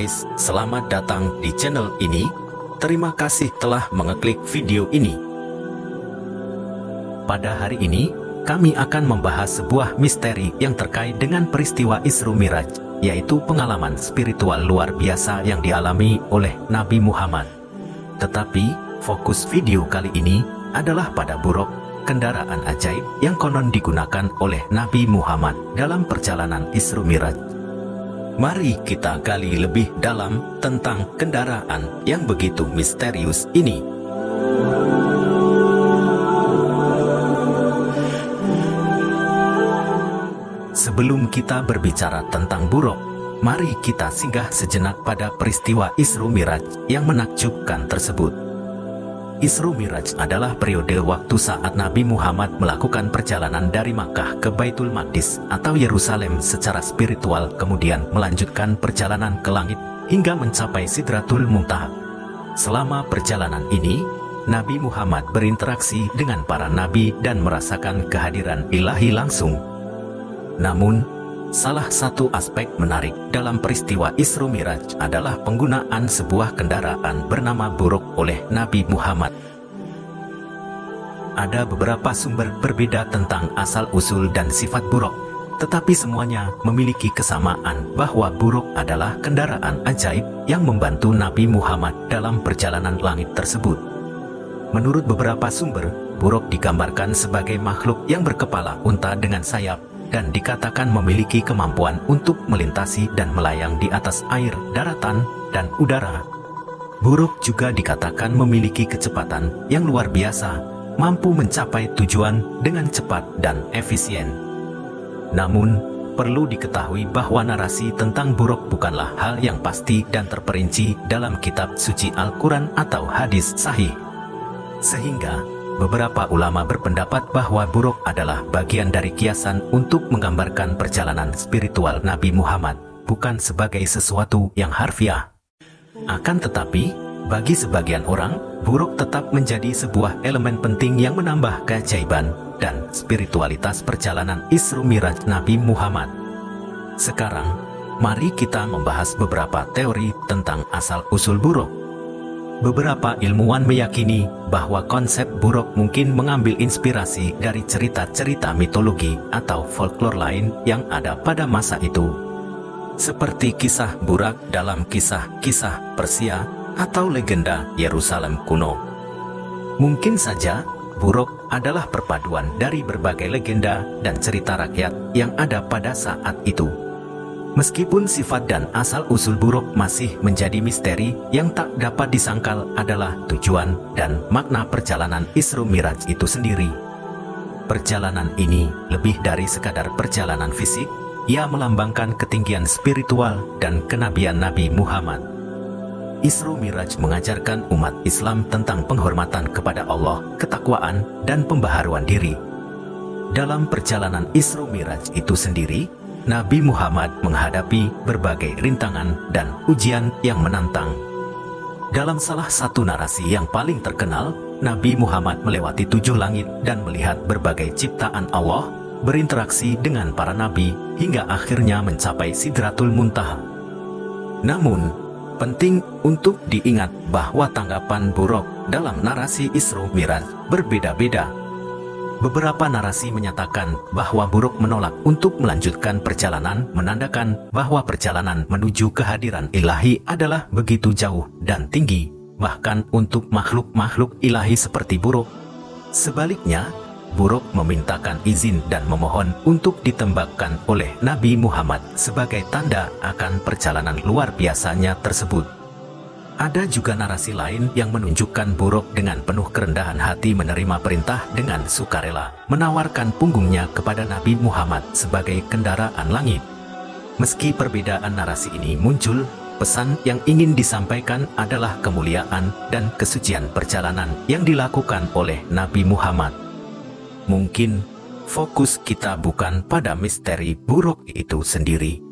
guys, selamat datang di channel ini. Terima kasih telah mengeklik video ini. Pada hari ini, kami akan membahas sebuah misteri yang terkait dengan peristiwa Isra Miraj, yaitu pengalaman spiritual luar biasa yang dialami oleh Nabi Muhammad. Tetapi, fokus video kali ini adalah pada buruk, kendaraan ajaib yang konon digunakan oleh Nabi Muhammad dalam perjalanan Isra Miraj. Mari kita gali lebih dalam tentang kendaraan yang begitu misterius ini. Sebelum kita berbicara tentang buruk, mari kita singgah sejenak pada peristiwa Isra Miraj yang menakjubkan tersebut. Isra Miraj adalah periode waktu saat Nabi Muhammad melakukan perjalanan dari Makkah ke Baitul Maqdis atau Yerusalem secara spiritual, kemudian melanjutkan perjalanan ke langit hingga mencapai Sidratul Muntaha. Selama perjalanan ini, Nabi Muhammad berinteraksi dengan para nabi dan merasakan kehadiran ilahi langsung. Namun, salah satu aspek menarik dalam peristiwa Isra Miraj adalah penggunaan sebuah kendaraan bernama buruk oleh Nabi Muhammad. Ada beberapa sumber berbeda tentang asal-usul dan sifat buruk, tetapi semuanya memiliki kesamaan bahwa buruk adalah kendaraan ajaib yang membantu Nabi Muhammad dalam perjalanan langit tersebut. Menurut beberapa sumber, buruk digambarkan sebagai makhluk yang berkepala unta dengan sayap, dan dikatakan memiliki kemampuan untuk melintasi dan melayang di atas air, daratan, dan udara. Buruk juga dikatakan memiliki kecepatan yang luar biasa, mampu mencapai tujuan dengan cepat dan efisien. Namun, perlu diketahui bahwa narasi tentang buruk bukanlah hal yang pasti dan terperinci dalam kitab suci Al-Quran atau hadis sahih. Sehingga, beberapa ulama berpendapat bahwa buruk adalah bagian dari kiasan untuk menggambarkan perjalanan spiritual Nabi Muhammad, bukan sebagai sesuatu yang harfiah. Akan tetapi, bagi sebagian orang, buruk tetap menjadi sebuah elemen penting yang menambah keajaiban dan spiritualitas perjalanan Isra Miraj Nabi Muhammad. Sekarang, mari kita membahas beberapa teori tentang asal-usul buruk. Beberapa ilmuwan meyakini bahwa konsep buruk mungkin mengambil inspirasi dari cerita-cerita mitologi atau folklore lain yang ada pada masa itu. Seperti kisah Burak dalam kisah-kisah Persia atau legenda Yerusalem kuno. Mungkin saja, buruk adalah perpaduan dari berbagai legenda dan cerita rakyat yang ada pada saat itu. Meskipun sifat dan asal-usul buruk masih menjadi misteri, yang tak dapat disangkal adalah tujuan dan makna perjalanan Isra Miraj itu sendiri. Perjalanan ini lebih dari sekadar perjalanan fisik, ia melambangkan ketinggian spiritual dan kenabian Nabi Muhammad. Isra Miraj mengajarkan umat Islam tentang penghormatan kepada Allah, ketakwaan, dan pembaharuan diri. Dalam perjalanan Isra Miraj itu sendiri, Nabi Muhammad menghadapi berbagai rintangan dan ujian yang menantang. Dalam salah satu narasi yang paling terkenal, Nabi Muhammad melewati 7 langit dan melihat berbagai ciptaan Allah, berinteraksi dengan para nabi, hingga akhirnya mencapai Sidratul Muntaha. Namun, penting untuk diingat bahwa tanggapan buruk dalam narasi Isra Miraj berbeda-beda. Beberapa narasi menyatakan bahwa buruk menolak untuk melanjutkan perjalanan, menandakan bahwa perjalanan menuju kehadiran ilahi adalah begitu jauh dan tinggi, bahkan untuk makhluk-makhluk ilahi seperti buruk. Sebaliknya, buruk memintakan izin dan memohon untuk ditembakkan oleh Nabi Muhammad sebagai tanda akan perjalanan luar biasanya tersebut. Ada juga narasi lain yang menunjukkan buruk dengan penuh kerendahan hati menerima perintah dengan sukarela, menawarkan punggungnya kepada Nabi Muhammad sebagai kendaraan langit. Meski perbedaan narasi ini muncul, pesan yang ingin disampaikan adalah kemuliaan dan kesucian perjalanan yang dilakukan oleh Nabi Muhammad. Mungkin fokus kita bukan pada misteri buruk itu sendiri,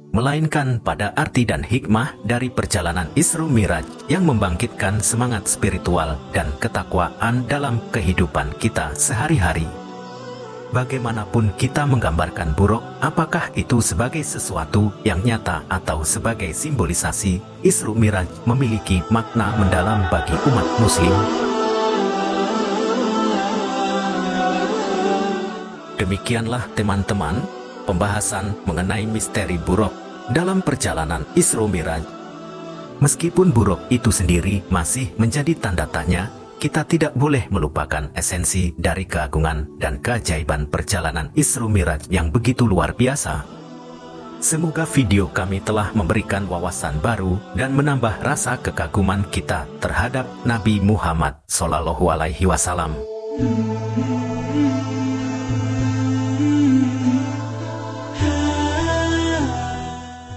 melainkan pada arti dan hikmah dari perjalanan Isra Miraj yang membangkitkan semangat spiritual dan ketakwaan dalam kehidupan kita sehari-hari. Bagaimanapun kita menggambarkan buruk, apakah itu sebagai sesuatu yang nyata atau sebagai simbolisasi, Isra Miraj memiliki makna mendalam bagi umat Muslim. Demikianlah teman-teman, pembahasan mengenai misteri buruk dalam perjalanan Isra Miraj. Meskipun buruk itu sendiri masih menjadi tanda tanya, kita tidak boleh melupakan esensi dari keagungan dan keajaiban perjalanan Isra Miraj yang begitu luar biasa. Semoga video kami telah memberikan wawasan baru dan menambah rasa kekaguman kita terhadap Nabi Muhammad SAW.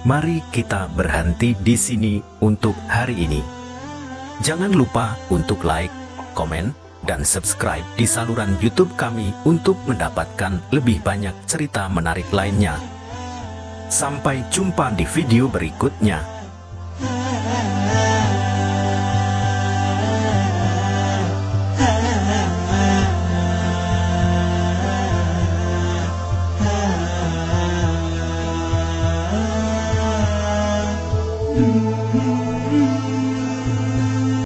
Mari kita berhenti di sini untuk hari ini. Jangan lupa untuk like, komen, dan subscribe di saluran YouTube kami untuk mendapatkan lebih banyak cerita menarik lainnya. Sampai jumpa di video berikutnya.